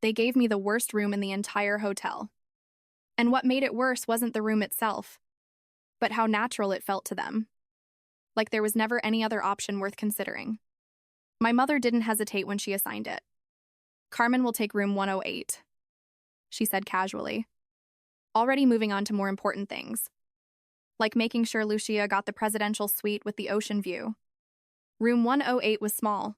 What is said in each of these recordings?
They gave me the worst room in the entire hotel. And what made it worse wasn't the room itself, but how natural it felt to them. Like there was never any other option worth considering. My mother didn't hesitate when she assigned it. "Carmen will take room 108, she said casually, already moving on to more important things, like making sure Lucia got the presidential suite with the ocean view. Room 108 was small,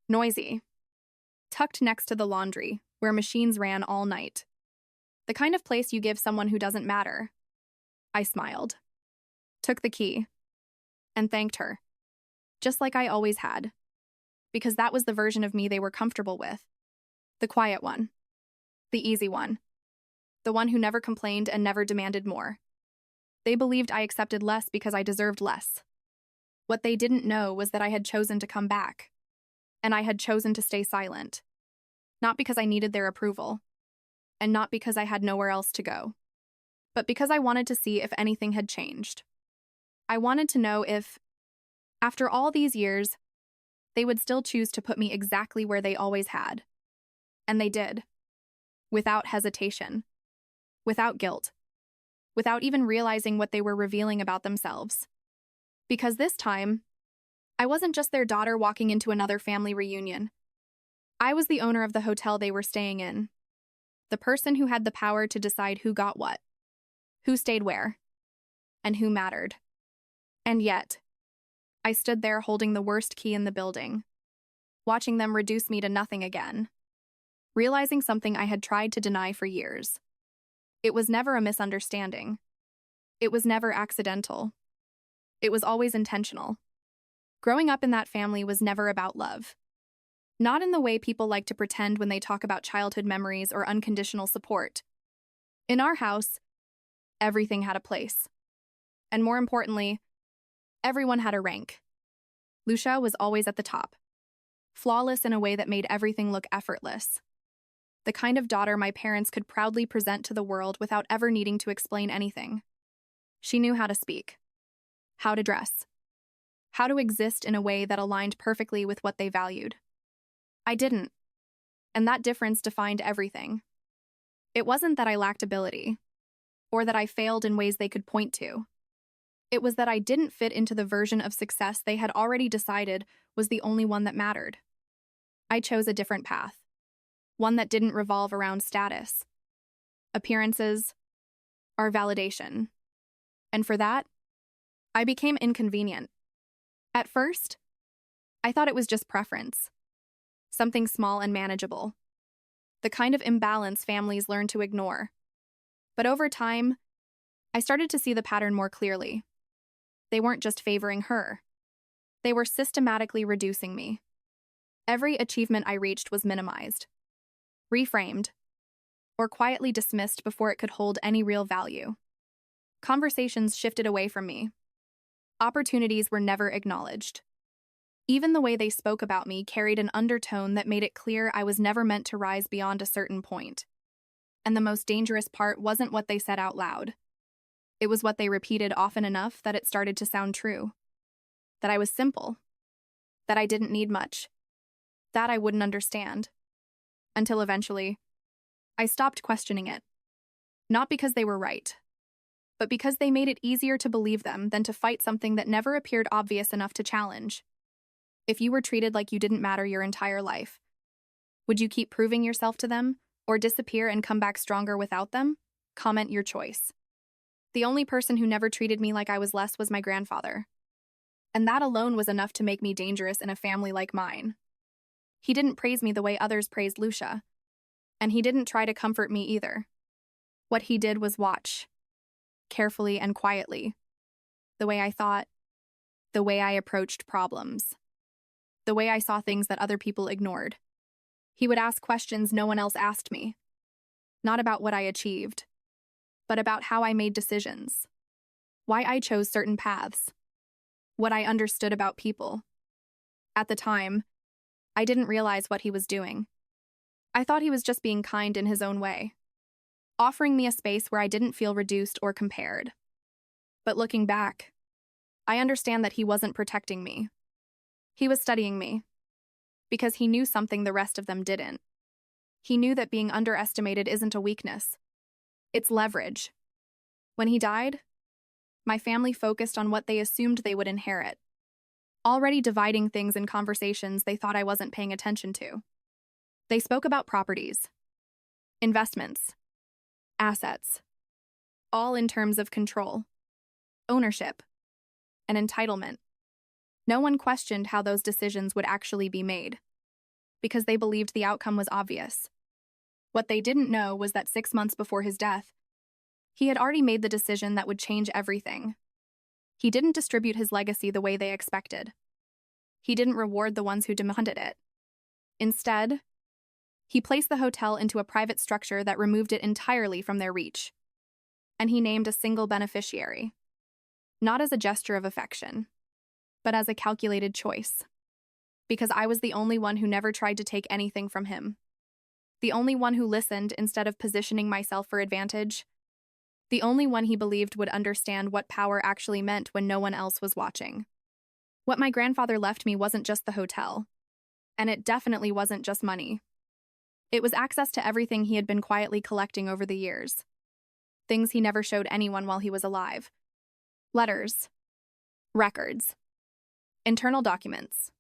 noisy, tucked next to the laundry, where machines ran all night. The kind of place you give someone who doesn't matter. I smiled, took the key, and thanked her, just like I always had, because that was the version of me they were comfortable with. The quiet one, the easy one, the one who never complained and never demanded more. They believed I accepted less because I deserved less. What they didn't know was that I had chosen to come back, and I had chosen to stay silent, not because I needed their approval, and not because I had nowhere else to go, but because I wanted to see if anything had changed. I wanted to know if, after all these years, they would still choose to put me exactly where they always had. And they did. Without hesitation. Without guilt. Without even realizing what they were revealing about themselves. Because this time, I wasn't just their daughter walking into another family reunion. I was the owner of the hotel they were staying in. The person who had the power to decide who got what, who stayed where, and who mattered. And yet, I stood there holding the worst key in the building, watching them reduce me to nothing again, realizing something I had tried to deny for years. It was never a misunderstanding. It was never accidental. It was always intentional. Growing up in that family was never about love. Not in the way people like to pretend when they talk about childhood memories or unconditional support. In our house, everything had a place. And more importantly, everyone had a rank. Lucia was always at the top, flawless in a way that made everything look effortless. The kind of daughter my parents could proudly present to the world without ever needing to explain anything. She knew how to speak, how to dress, how to exist in a way that aligned perfectly with what they valued. I didn't, and that difference defined everything. It wasn't that I lacked ability, or that I failed in ways they could point to. It was that I didn't fit into the version of success they had already decided was the only one that mattered. I chose a different path, one that didn't revolve around status, appearances, or validation. And for that, I became inconvenient. At first, I thought it was just preference, something small and manageable, the kind of imbalance families learn to ignore. But over time, I started to see the pattern more clearly. They weren't just favoring her. They were systematically reducing me. Every achievement I reached was minimized, reframed, or quietly dismissed before it could hold any real value. Conversations shifted away from me. Opportunities were never acknowledged. Even the way they spoke about me carried an undertone that made it clear I was never meant to rise beyond a certain point. And the most dangerous part wasn't what they said out loud. It was what they repeated often enough that it started to sound true. That I was simple. That I didn't need much. That I wouldn't understand. Until eventually, I stopped questioning it. Not because they were right, but because they made it easier to believe them than to fight something that never appeared obvious enough to challenge. If you were treated like you didn't matter your entire life, would you keep proving yourself to them, or disappear and come back stronger without them? Comment your choice. The only person who never treated me like I was less was my grandfather. And that alone was enough to make me dangerous in a family like mine. He didn't praise me the way others praised Lucia. And he didn't try to comfort me either. What he did was watch, carefully and quietly, the way I thought, the way I approached problems, the way I saw things that other people ignored. He would ask questions no one else asked me, not about what I achieved, but about how I made decisions, why I chose certain paths, what I understood about people. At the time, I didn't realize what he was doing. I thought he was just being kind in his own way, offering me a space where I didn't feel reduced or compared. But looking back, I understand that he wasn't protecting me. He was studying me, because he knew something the rest of them didn't. He knew that being underestimated isn't a weakness. It's leverage. When he died, my family focused on what they assumed they would inherit, already dividing things in conversations they thought I wasn't paying attention to. They spoke about properties, investments, assets, all in terms of control, ownership, and entitlement. No one questioned how those decisions would actually be made, because they believed the outcome was obvious. What they didn't know was that 6 months before his death, he had already made the decision that would change everything. He didn't distribute his legacy the way they expected. He didn't reward the ones who demanded it. Instead, he placed the hotel into a private structure that removed it entirely from their reach. And he named a single beneficiary. Not as a gesture of affection, but as a calculated choice. Because I was the only one who never tried to take anything from him. The only one who listened instead of positioning myself for advantage. The only one he believed would understand what power actually meant when no one else was watching. What my grandfather left me wasn't just the hotel. And it definitely wasn't just money. It was access to everything he had been quietly collecting over the years. Things he never showed anyone while he was alive. Letters. Records. Internal documents.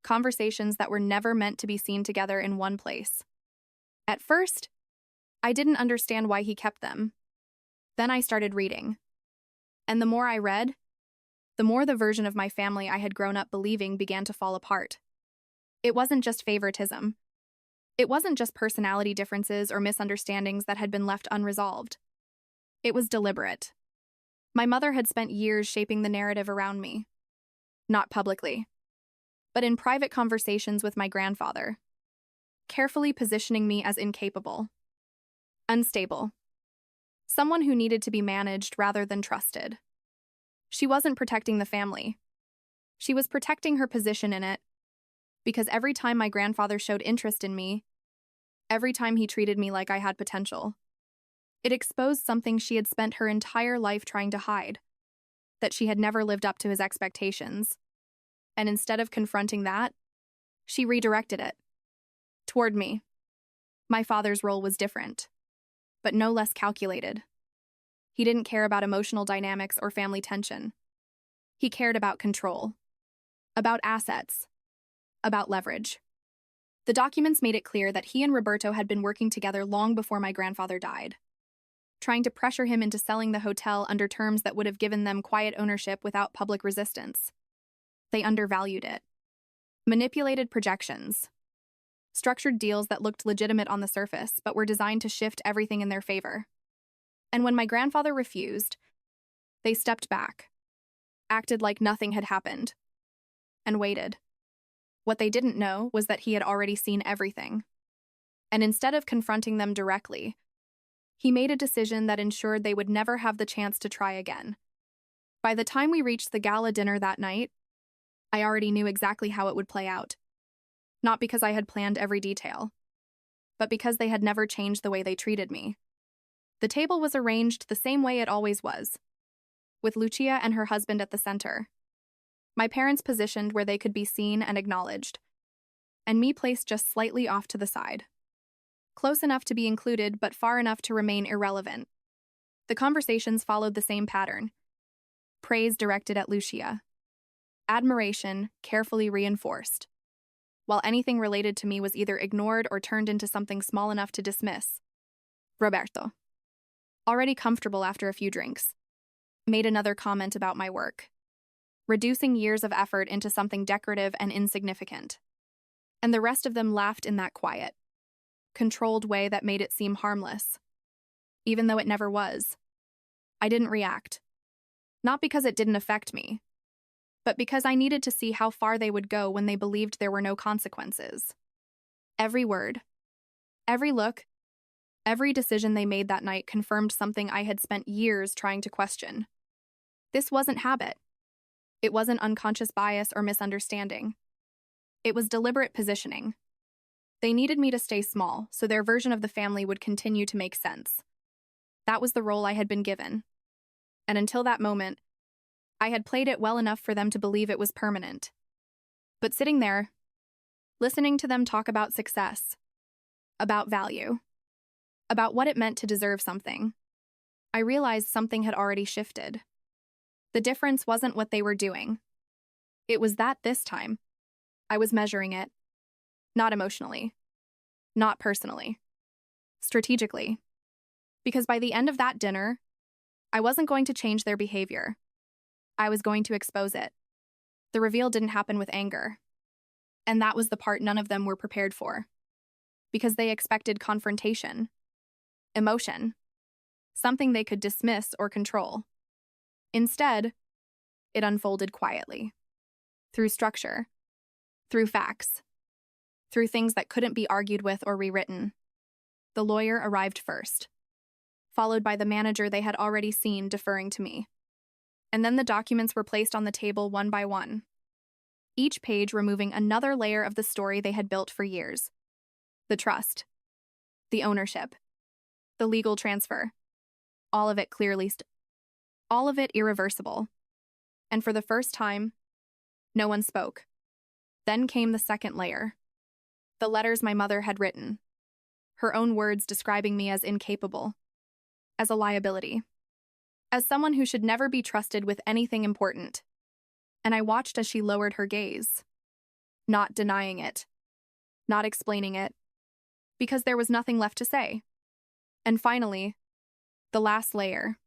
Conversations that were never meant to be seen together in one place. At first, I didn't understand why he kept them. Then I started reading. And the more I read, the more the version of my family I had grown up believing began to fall apart. It wasn't just favoritism. It wasn't just personality differences or misunderstandings that had been left unresolved. It was deliberate. My mother had spent years shaping the narrative around me. Not publicly, but in private conversations with my grandfather, carefully positioning me as incapable, unstable, someone who needed to be managed rather than trusted. She wasn't protecting the family. She was protecting her position in it, because every time my grandfather showed interest in me, every time he treated me like I had potential, it exposed something she had spent her entire life trying to hide, that she had never lived up to his expectations. And instead of confronting that, she redirected it toward me. My father's role was different, but no less calculated. He didn't care about emotional dynamics or family tension. He cared about control, about assets, about leverage. The documents made it clear that he and Roberto had been working together long before my grandfather died, trying to pressure him into selling the hotel under terms that would have given them quiet ownership without public resistance. They undervalued it, manipulated projections, structured deals that looked legitimate on the surface but were designed to shift everything in their favor. And when my grandfather refused, they stepped back, acted like nothing had happened, and waited. What they didn't know was that he had already seen everything. And instead of confronting them directly, he made a decision that ensured they would never have the chance to try again. By the time we reached the gala dinner that night, I already knew exactly how it would play out. Not because I had planned every detail, but because they had never changed the way they treated me. The table was arranged the same way it always was, with Lucia and her husband at the center. My parents positioned where they could be seen and acknowledged, and me placed just slightly off to the side. Close enough to be included, but far enough to remain irrelevant. The conversations followed the same pattern. Praise directed at Lucia. Admiration carefully reinforced, while anything related to me was either ignored or turned into something small enough to dismiss. Roberto, already comfortable after a few drinks, made another comment about my work, reducing years of effort into something decorative and insignificant. And the rest of them laughed in that quiet, controlled way that made it seem harmless, even though it never was. I didn't react, not because it didn't affect me, but because I needed to see how far they would go when they believed there were no consequences. Every word, every look, every decision they made that night confirmed something I had spent years trying to question. This wasn't habit. It wasn't unconscious bias or misunderstanding. It was deliberate positioning. They needed me to stay small so their version of the family would continue to make sense. That was the role I had been given. And until that moment, I had played it well enough for them to believe it was permanent. But sitting there, listening to them talk about success, about value, about what it meant to deserve something. I realized something had already shifted. The difference wasn't what they were doing. It was that this time, I was measuring it, not emotionally, not personally, strategically. Because by the end of that dinner, I wasn't going to change their behavior. I was going to expose it. The reveal didn't happen with anger. And that was the part none of them were prepared for. Because they expected confrontation, emotion, something they could dismiss or control. Instead, it unfolded quietly, through structure, through facts, through things that couldn't be argued with or rewritten. The lawyer arrived first, followed by the manager they had already seen deferring to me. And then the documents were placed on the table one by one, each page removing another layer of the story they had built for years. The trust, the ownership, the legal transfer, all of it all of it irreversible. And for the first time, no one spoke. Then came the second layer. The letters my mother had written, her own words describing me as incapable, as a liability, as someone who should never be trusted with anything important. And I watched as she lowered her gaze, not denying it, not explaining it, because there was nothing left to say. And finally, the last layer.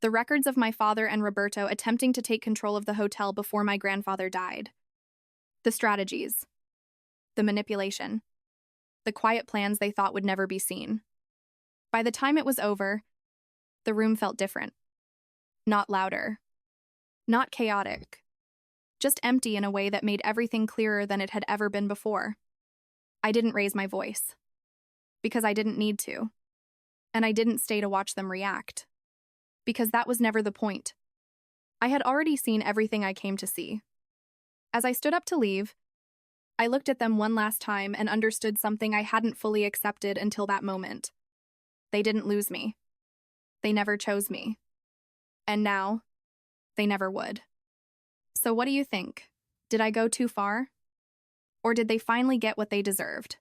The records of my father and Roberto attempting to take control of the hotel before my grandfather died. The strategies, the manipulation, the quiet plans they thought would never be seen. By the time it was over, the room felt different. Not louder, not chaotic, just empty in a way that made everything clearer than it had ever been before. I didn't raise my voice, because I didn't need to, and I didn't stay to watch them react, because that was never the point. I had already seen everything I came to see. As I stood up to leave, I looked at them one last time and understood something I hadn't fully accepted until that moment. They didn't lose me. They never chose me. And now, they never would. So what do you think? Did I go too far? Or did they finally get what they deserved?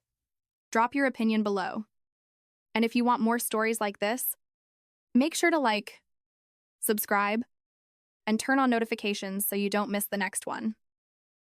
Drop your opinion below. And if you want more stories like this, make sure to like, subscribe, and turn on notifications so you don't miss the next one.